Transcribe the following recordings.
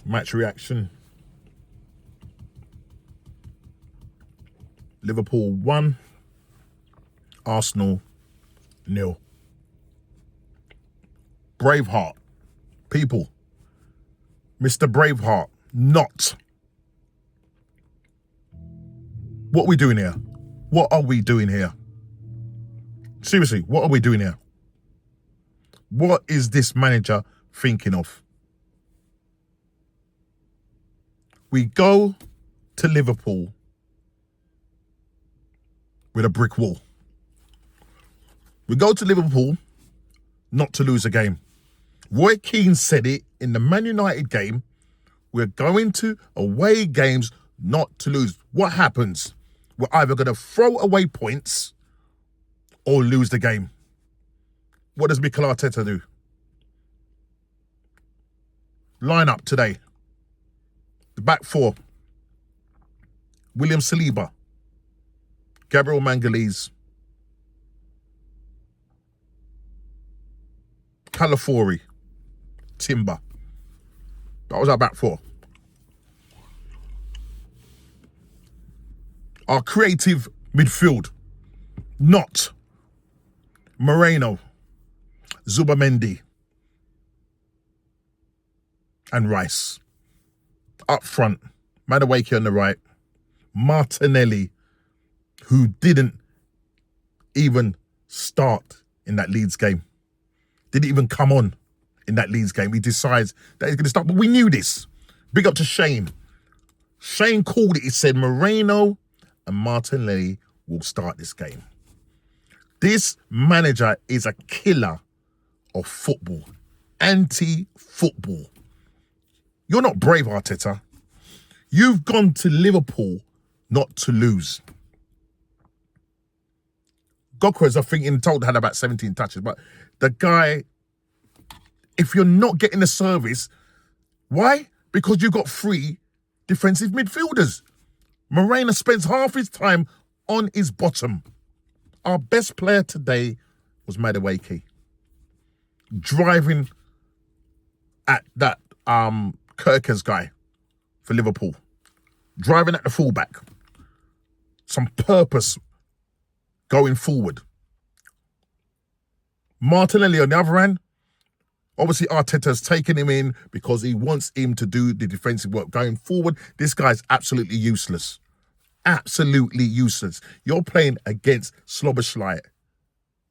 Match reaction. Liverpool 1, Arsenal 0. Braveheart. People. Mr. Braveheart. Not. What are we doing here? What are we doing here? Seriously, what are we doing here? What is this manager thinking of? We go to Liverpool with a brick wall. We go to Liverpool not to lose a game. Roy Keane said it in the Man United game. We're going to away games not to lose. What happens? We're either going to throw away points or lose the game. What does Mikel Arteta do? Line up today. The back four. William Saliba. Gabriel Magalhaes. Calafiori. Timber. That was our back four. Our creative midfield. Not Moreno, Zubamendi, and Rice. Up front, Madueke on the right, Martinelli, who didn't even start in that Leeds game. Didn't even come on in that Leeds game. He decides that he's going to start. But we knew this. Big up to Shane. Shane called it. He said Moreno and Martinelli will start this game. This manager is a killer of football. Anti-football. You're not brave, Arteta. You've gone to Liverpool not to lose. Gokras, I think, in total had about 17 touches. But the guy, if you're not getting the service, why? Because you've got 3 defensive midfielders. Moreno spends half his time on his bottom. Our best player today was Madueke. Driving at that Kirkers guy for Liverpool. Driving at the fullback. Some purpose going forward. Martinelli on the other hand, obviously Arteta's taken him in because he wants him to do the defensive work going forward. This guy's absolutely useless. Absolutely useless. You're playing against Slobosly,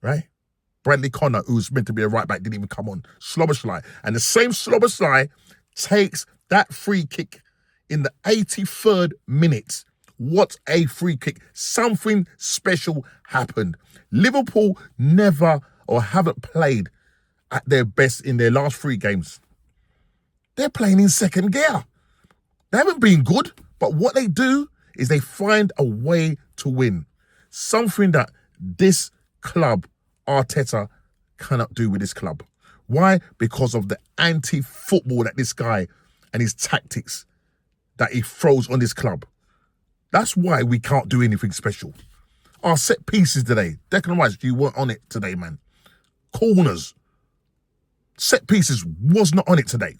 right? Bradley Connor, who's meant to be a right back, didn't even come on. Slobosly. And the same Slobosly takes that free kick in the 83rd minute. What a free kick. Something special happened. Liverpool never or haven't played at their best in their last 3 games. They're playing in second gear. They haven't been good, but what they do is they find a way to win. Something that this club, Arteta, cannot do with this club. Why? Because of the anti-football that this guy and his tactics that he throws on this club. That's why we can't do anything special. Our set pieces today, Declan Rice, you weren't on it today, man. Corners, set pieces was not on it today.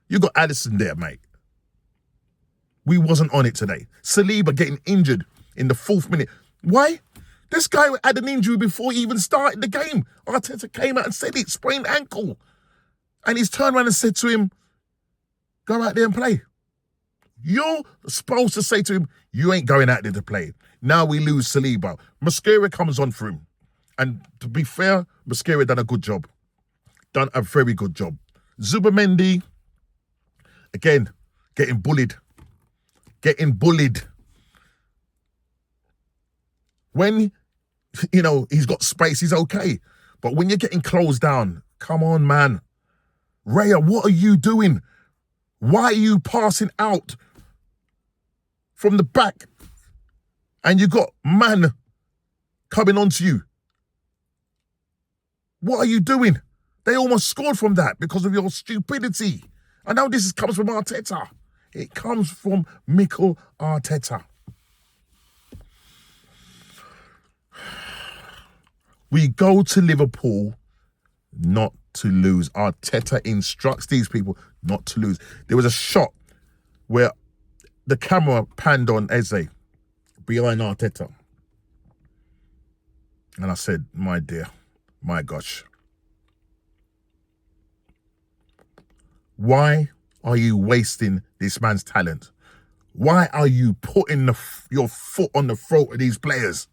You got Addison there, mate. We wasn't on it today. Saliba getting injured in the 4th minute. Why? This guy had an injury before he even started the game. Arteta came out and said it, sprained ankle. And he's turned around and said to him, go out there and play. You're supposed to say to him, you ain't going out there to play. Now we lose Saliba. Mosquera comes on for him. And to be fair, Mosquera done a good job. Done a very good job. Zubamendi, again, getting bullied. Getting bullied. When, he's got space, he's okay. But when you're getting closed down, come on, man. Raya, what are you doing? Why are you passing out from the back? And you got man coming onto you. What are you doing? They almost scored from that because of your stupidity. I know this comes from Arteta. It comes from Mikel Arteta. We go to Liverpool not to lose. Arteta instructs these people not to lose. There was a shot where the camera panned on Eze behind Arteta. And I said, my dear, my gosh. Why are you wasting this man's talent? Why are you putting your foot on the throat of these players?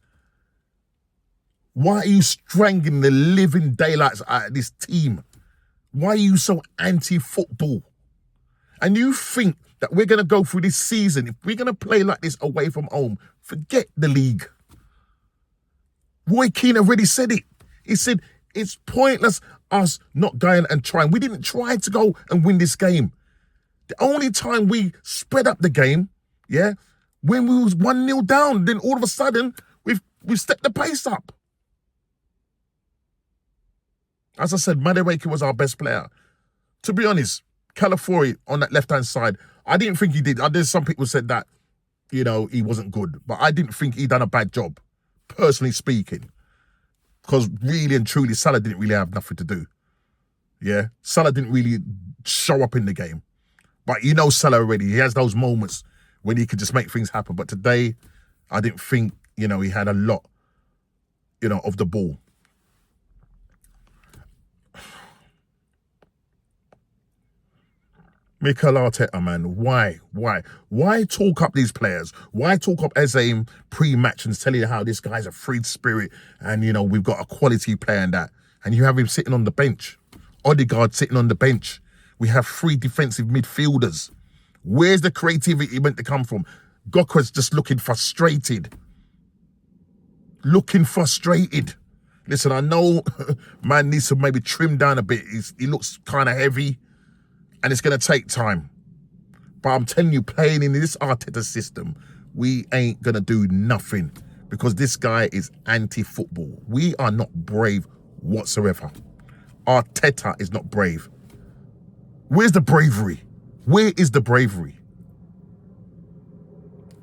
Why are you strangling the living daylights out of this team? Why are you so anti-football? And you think that we're going to go through this season, if we're going to play like this away from home, forget the league. Roy Keane already said it. He said, it's pointless us not going and trying. We didn't try to go and win this game. The only time we sped up the game, yeah, when we was 1-0 down, then all of a sudden, we've stepped the pace up. As I said, Madueke was our best player. To be honest, Calafiori on that left-hand side, I didn't think he did. There's some people said that, you know, he wasn't good. But I didn't think he done a bad job, personally speaking. Because really and truly, Salah didn't really have nothing to do. Yeah? Salah didn't really show up in the game. But you know Salah already. He has those moments when he could just make things happen. But today, I didn't think, you know, he had a lot, you know, of the ball. Mikel Arteta, man, why? Why talk up these players? Why talk up Eze pre-match and tell you how this guy's a free spirit and, you know, we've got a quality player in that. And you have him sitting on the bench. Odegaard sitting on the bench. We have 3 defensive midfielders. Where's the creativity meant to come from? Gokwa's just looking frustrated. Listen, I know man needs to maybe trim down a bit. He looks kind of heavy. And it's going to take time. But I'm telling you, playing in this Arteta system, we ain't going to do nothing. Because this guy is anti-football. We are not brave whatsoever. Arteta is not brave. Where's the bravery? Where is the bravery?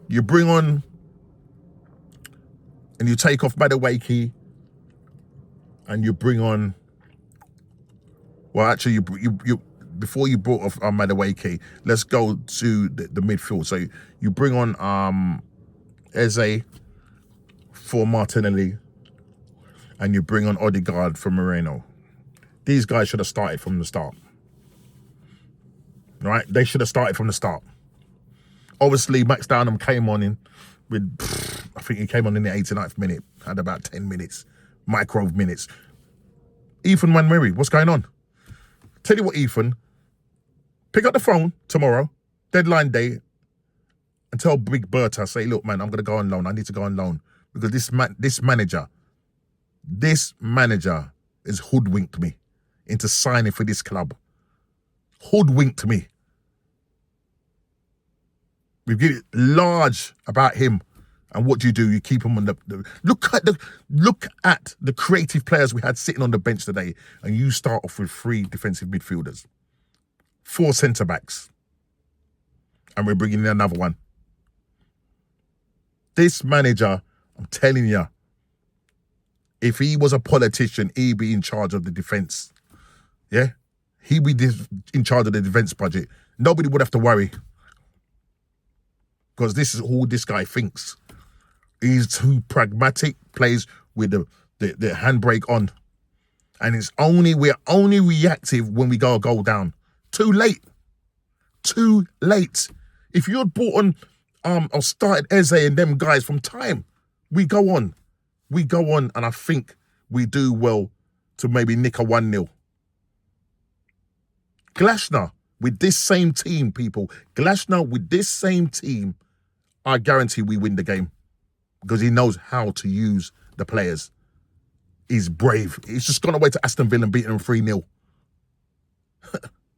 You bring on and you take off Madueke and you bring on, well, actually, you before you brought off Madueke, let's go to the midfield. So you bring on Eze for Martinelli and you bring on Odegaard for Moreno. These guys should have started from the start. Right? They should have started from the start. Obviously, Max Downham came on in with, I think he came on in the 89th minute, had about 10 minutes, micro minutes. Ethan Wanmeri, what's going on? Tell you what, Ethan, pick up the phone tomorrow, deadline day, and tell Big Berta, say, look, man, I'm going to go on loan. I need to go on loan. Because this manager has hoodwinked me into signing for this club. Hoodwinked me. We've given it large about him. And what do? You keep him on the look at the creative players we had sitting on the bench today, and you start off with 3 defensive midfielders, 4 centre-backs, and we're bringing in another one. This manager, I'm telling you, if he was a politician, he'd be in charge of the defence. Yeah? He'd be in charge of the defence budget. Nobody would have to worry. Because this is all this guy thinks. He's too pragmatic, plays with the handbrake on. And we're only reactive when we go a goal down. Too late. If you had brought on or started Eze and them guys from time, we go on, and I think we do well to maybe nick a 1-0. Glasner with this same team, people. Glasner with this same team, I guarantee we win the game because he knows how to use the players. He's brave. He's just gone away to Aston Villa and beaten them 3-0.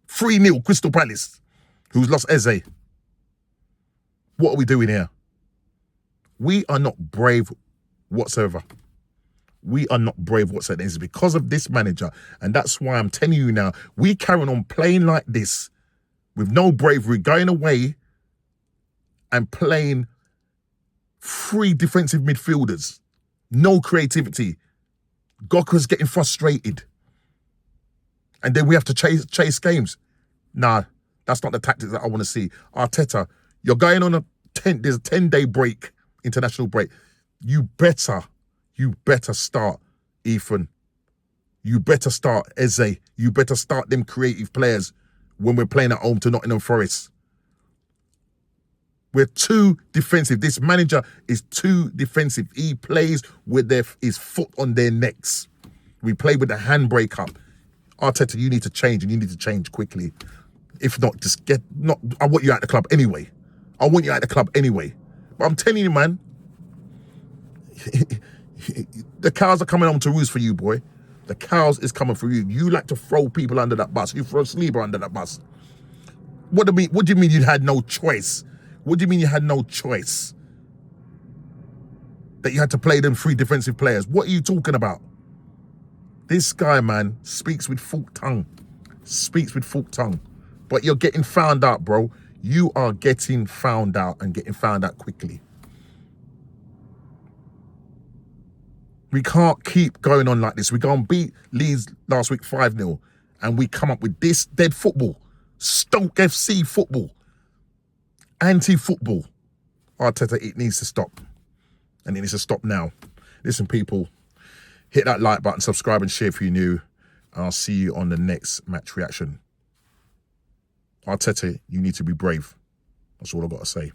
3-0, Crystal Palace, who's lost Eze. What are we doing here? We are not brave whatsoever. It's because of this manager. And that's why I'm telling you now, we carrying on playing like this with no bravery, going away and playing 3 defensive midfielders. No creativity. Gokwa's getting frustrated. And then we have to chase games. Nah, That's not the tactics that I want to see. Arteta, you're going on there's a 10-day break, international break. You better start Ethan. You better start Eze. You better start them creative players when we're playing at home to Nottingham Forest. We're too defensive. This manager is too defensive. He plays with his foot on their necks. We play with the handbrake up. Arteta, you need to change, and you need to change quickly. If not, I want you at the club anyway. But I'm telling you, man, the cows are coming home to roost for you, boy. The cows is coming for you. You like to throw people under that bus. You throw Sleeper under that bus. What do you mean you had no choice? What do you mean you had no choice? That you had to play them 3 defensive players? What are you talking about? This guy, man, speaks with forked tongue. But you're getting found out, bro. You are getting found out, and getting found out quickly. We can't keep going on like this. We go and beat Leeds last week 5-0, and we come up with this dead football. Stoke FC football. Anti-football. Arteta, it needs to stop. And it needs to stop now. Listen, people, hit that like button, subscribe and share if you're new. And I'll see you on the next match reaction. Arteta, you need to be brave. That's all I've got to say.